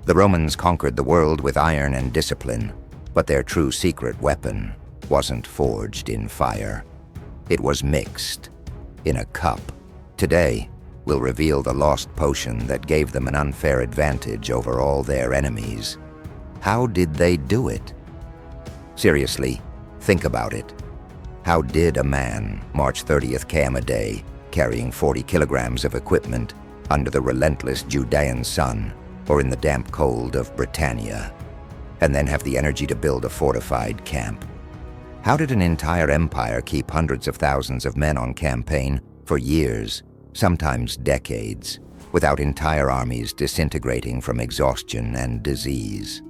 The Romans conquered the world with iron and discipline, but their true secret weapon wasn't forged in fire. It was mixed in a cup. Today, we'll reveal the lost potion that gave them an unfair advantage over all their enemies. How did they do it? Seriously, think about it. How did a man march 30th km a day, carrying 40 kilograms of equipment under the relentless Judean sun or in the damp cold of Britannia, and then have the energy to build a fortified camp? How did an entire empire keep hundreds of thousands of men on campaign for years, sometimes decades, without entire armies disintegrating from exhaustion and disease?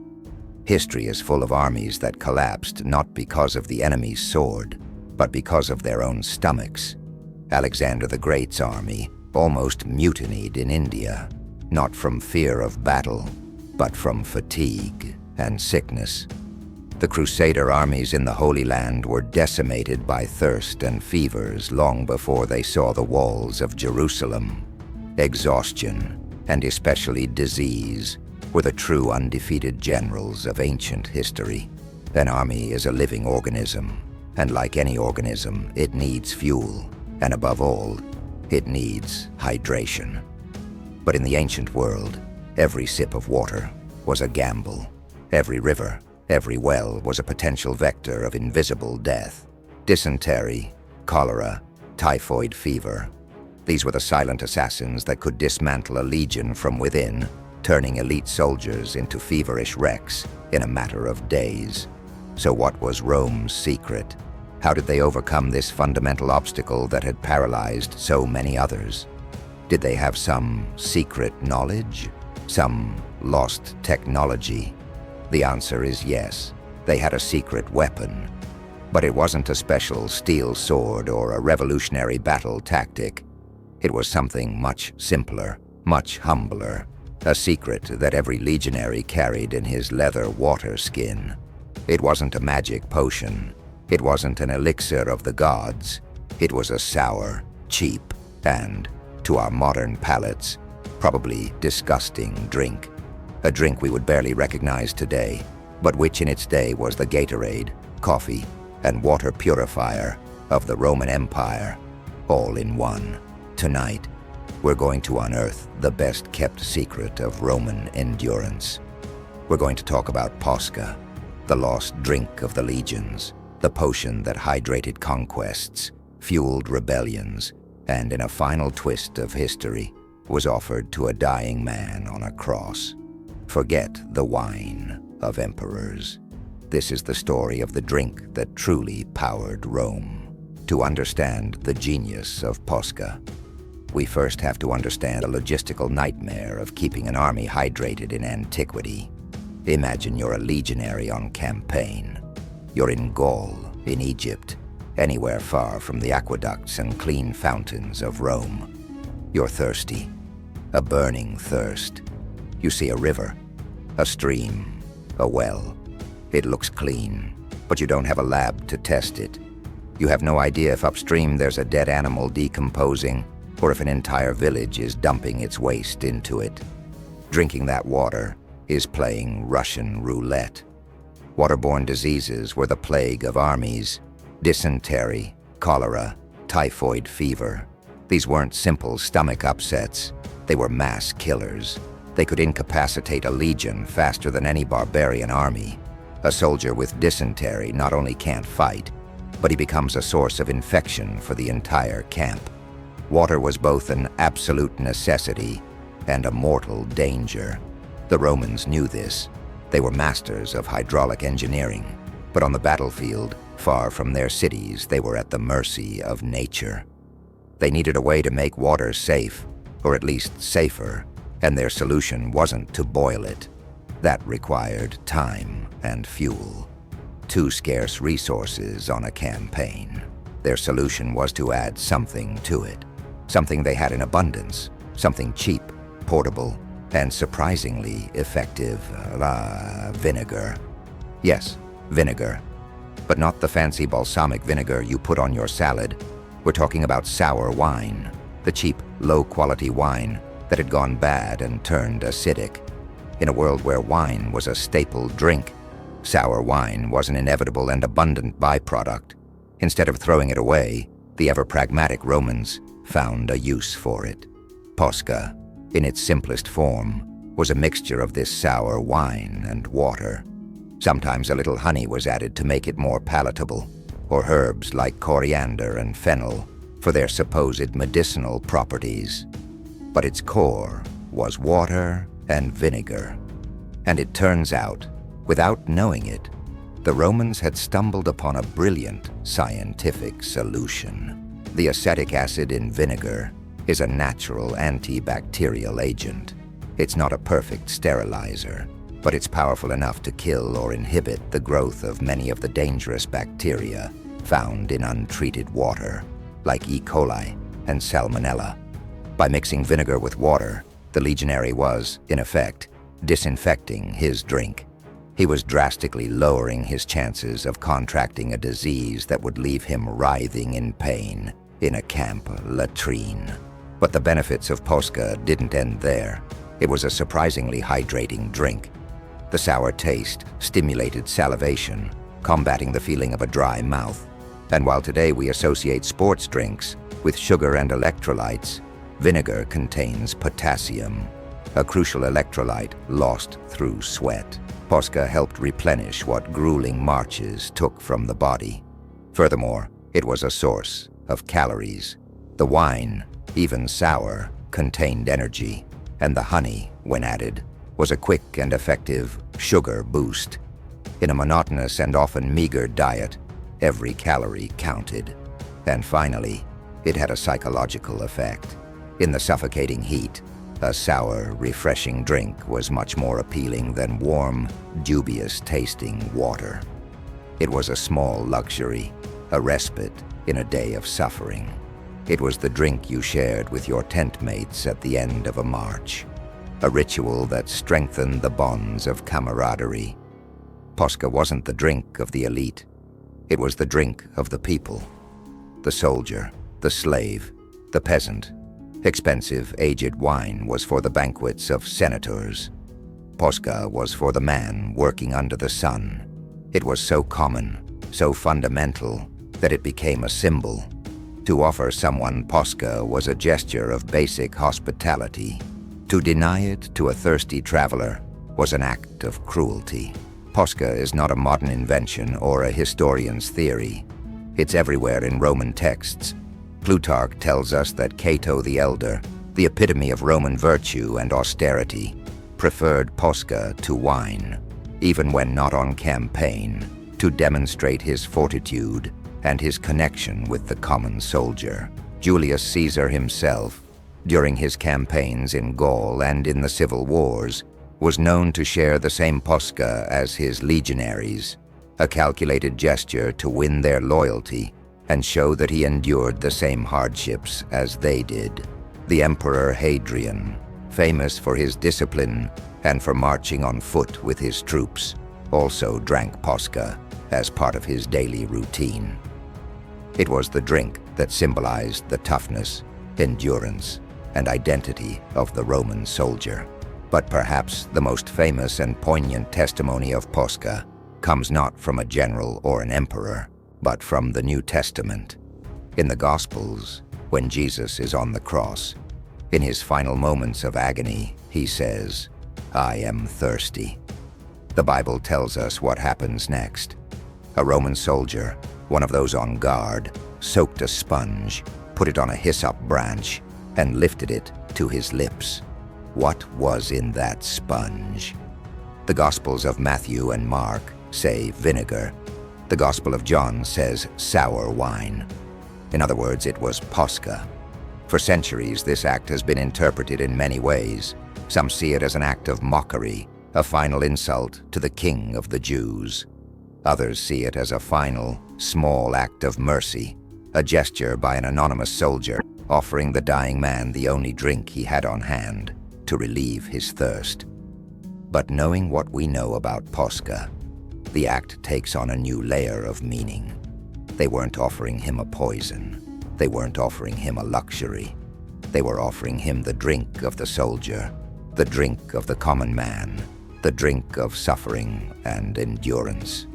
History is full of armies that collapsed not because of the enemy's sword, but because of their own stomachs. Alexander the Great's army almost mutinied in India, not from fear of battle, but from fatigue and sickness. The Crusader armies in the Holy Land were decimated by thirst and fevers long before they saw the walls of Jerusalem. Exhaustion, and especially disease, were the true undefeated generals of ancient history. An army is a living organism, and like any organism, it needs fuel, and above all, it needs hydration. But in the ancient world, every sip of water was a gamble. Every river, every well was a potential vector of invisible death. Dysentery, cholera, typhoid fever. These were the silent assassins that could dismantle a legion from within, turning elite soldiers into feverish wrecks in a matter of days. So what was Rome's secret? How did they overcome this fundamental obstacle that had paralyzed so many others? Did they have some secret knowledge? Some lost technology? The answer is yes. They had a secret weapon. But it wasn't a special steel sword or a revolutionary battle tactic. It was something much simpler, much humbler. A secret that every legionary carried in his leather water skin. It wasn't a magic potion. It wasn't an elixir of the gods. It was a sour, cheap, and, to our modern palates, probably disgusting drink. A drink we would barely recognize today, but which in its day was the Gatorade, coffee, and water purifier of the Roman Empire, all in one. Tonight, we're going to unearth the best-kept secret of Roman endurance. We're going to talk about Posca, the lost drink of the legions, the potion that hydrated conquests, fueled rebellions, and in a final twist of history, was offered to a dying man on a cross. Forget the wine of emperors. This is the story of the drink that truly powered Rome. To understand the genius of Posca, we first have to understand the logistical nightmare of keeping an army hydrated in antiquity. Imagine you're a legionary on campaign. You're in Gaul, in Egypt, anywhere far from the aqueducts and clean fountains of Rome. You're thirsty, a burning thirst. You see a river, a stream, a well. It looks clean, but you don't have a lab to test it. You have no idea if upstream there's a dead animal decomposing, or if an entire village is dumping its waste into it. Drinking that water is playing Russian roulette. Waterborne diseases were the plague of armies. Dysentery, cholera, typhoid fever. These weren't simple stomach upsets. They were mass killers. They could incapacitate a legion faster than any barbarian army. A soldier with dysentery not only can't fight, but he becomes a source of infection for the entire camp. Water was both an absolute necessity and a mortal danger. The Romans knew this. They were masters of hydraulic engineering, but on the battlefield, far from their cities, they were at the mercy of nature. They needed a way to make water safe, or at least safer, and their solution wasn't to boil it. That required time and fuel. Two scarce resources on a campaign. Their solution was to add something to it. Something they had in abundance. Something cheap, portable, and surprisingly effective. Vinegar. Yes, vinegar. But not the fancy balsamic vinegar you put on your salad. We're talking about sour wine. The cheap, low-quality wine that had gone bad and turned acidic. In a world where wine was a staple drink, sour wine was an inevitable and abundant byproduct. Instead of throwing it away, the ever-pragmatic Romans found a use for it. Posca, in its simplest form, was a mixture of this sour wine and water. Sometimes a little honey was added to make it more palatable, or herbs like coriander and fennel for their supposed medicinal properties. But its core was water and vinegar. And it turns out, without knowing it, the Romans had stumbled upon a brilliant scientific solution. The acetic acid in vinegar is a natural antibacterial agent. It's not a perfect sterilizer, but it's powerful enough to kill or inhibit the growth of many of the dangerous bacteria found in untreated water, like E. coli and Salmonella. By mixing vinegar with water, the legionary was, in effect, disinfecting his drink. He was drastically lowering his chances of contracting a disease that would leave him writhing in pain in a camp latrine. But the benefits of Posca didn't end there. It was a surprisingly hydrating drink. The sour taste stimulated salivation, combating the feeling of a dry mouth. And while today we associate sports drinks with sugar and electrolytes, vinegar contains potassium, a crucial electrolyte lost through sweat. Posca helped replenish what grueling marches took from the body. Furthermore, it was a source of calories. The wine, even sour, contained energy, and the honey, when added, was a quick and effective sugar boost. In a monotonous and often meager diet, every calorie counted. And finally, it had a psychological effect. In the suffocating heat, a sour, refreshing drink was much more appealing than warm, dubious-tasting water. It was a small luxury, a respite in a day of suffering. It was the drink you shared with your tent mates at the end of a march, a ritual that strengthened the bonds of camaraderie. Posca wasn't the drink of the elite. It was the drink of the people. The soldier, the slave, the peasant. Expensive, aged wine was for the banquets of senators. Posca was for the man working under the sun. It was so common, so fundamental, that it became a symbol. To offer someone Posca was a gesture of basic hospitality. To deny it to a thirsty traveler was an act of cruelty. Posca is not a modern invention or a historian's theory. It's everywhere in Roman texts. Plutarch tells us that Cato the Elder, the epitome of Roman virtue and austerity, preferred Posca to wine, even when not on campaign, to demonstrate his fortitude and his connection with the common soldier. Julius Caesar himself, during his campaigns in Gaul and in the civil wars, was known to share the same Posca as his legionaries, a calculated gesture to win their loyalty and show that he endured the same hardships as they did. The Emperor Hadrian, famous for his discipline and for marching on foot with his troops, also drank Posca as part of his daily routine. It was the drink that symbolized the toughness, endurance, and identity of the Roman soldier. But perhaps the most famous and poignant testimony of Posca comes not from a general or an emperor, but from the New Testament. In the Gospels, when Jesus is on the cross, in his final moments of agony, he says, "I am thirsty." The Bible tells us what happens next. A Roman soldier, one of those on guard, soaked a sponge, put it on a hyssop branch, and lifted it to his lips. What was in that sponge? The Gospels of Matthew and Mark say vinegar. The Gospel of John says sour wine. In other words, it was Posca. For centuries, this act has been interpreted in many ways. Some see it as an act of mockery, a final insult to the King of the Jews. Others see it as a final, small act of mercy, a gesture by an anonymous soldier offering the dying man the only drink he had on hand to relieve his thirst. But knowing what we know about Posca, the act takes on a new layer of meaning. They weren't offering him a poison. They weren't offering him a luxury. They were offering him the drink of the soldier, the drink of the common man, the drink of suffering and endurance.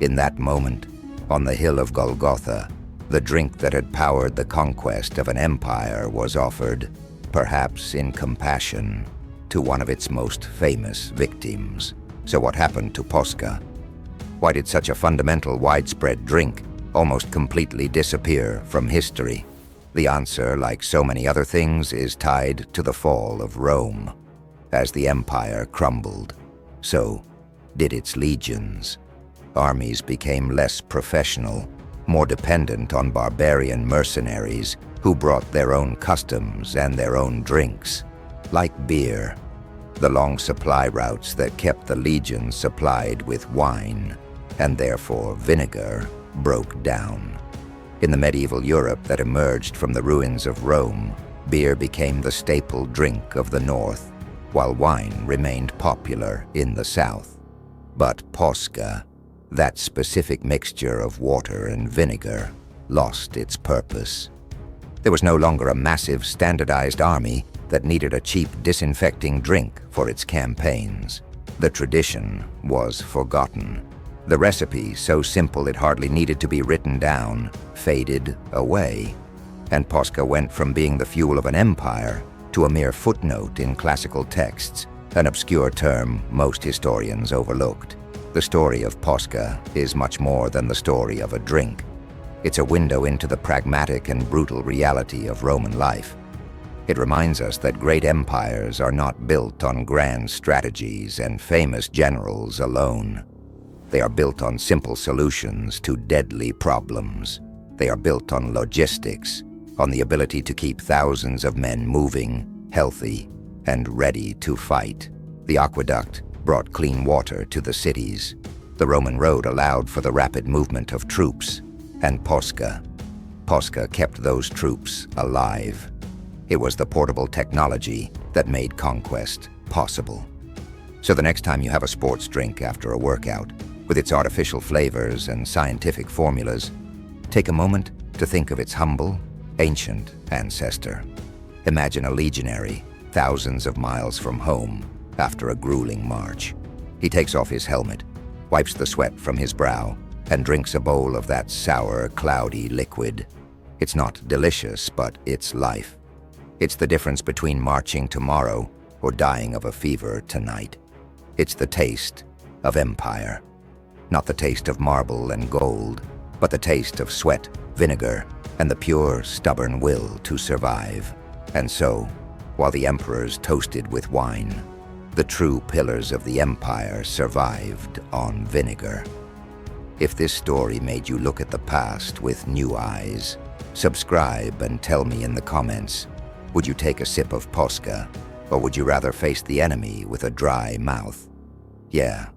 In that moment, on the hill of Golgotha, the drink that had powered the conquest of an empire was offered, perhaps in compassion, to one of its most famous victims. So what happened to Posca? Why did such a fundamental, widespread drink almost completely disappear from history? The answer, like so many other things, is tied to the fall of Rome. As the empire crumbled, so did its legions. Armies became less professional, more dependent on barbarian mercenaries who brought their own customs and their own drinks. Like beer, the long supply routes that kept the legions supplied with wine, and therefore vinegar, broke down. In the medieval Europe that emerged from the ruins of Rome, beer became the staple drink of the north, while wine remained popular in the south. But Posca, that specific mixture of water and vinegar, lost its purpose. There was no longer a massive, standardized army that needed a cheap, disinfecting drink for its campaigns. The tradition was forgotten. The recipe, so simple it hardly needed to be written down, faded away, and Posca went from being the fuel of an empire to a mere footnote in classical texts, an obscure term most historians overlooked. The story of Posca is much more than the story of a drink. It's a window into the pragmatic and brutal reality of Roman life. It reminds us that great empires are not built on grand strategies and famous generals alone. They are built on simple solutions to deadly problems. They are built on logistics, on the ability to keep thousands of men moving, healthy, and ready to fight. The aqueduct brought clean water to the cities. The Roman road allowed for the rapid movement of troops. And Posca kept those troops alive. It was the portable technology that made conquest possible. So the next time you have a sports drink after a workout, with its artificial flavors and scientific formulas, take a moment to think of its humble, ancient ancestor. Imagine a legionary, thousands of miles from home, after a grueling march. He takes off his helmet, wipes the sweat from his brow, and drinks a bowl of that sour, cloudy liquid. It's not delicious, but it's life. It's the difference between marching tomorrow or dying of a fever tonight. It's the taste of empire. Not the taste of marble and gold, but the taste of sweat, vinegar, and the pure, stubborn will to survive. And so, while the emperors toasted with wine, the true pillars of the empire survived on vinegar. If this story made you look at the past with new eyes, subscribe and tell me in the comments, would you take a sip of Posca, or would you rather face the enemy with a dry mouth? Yeah,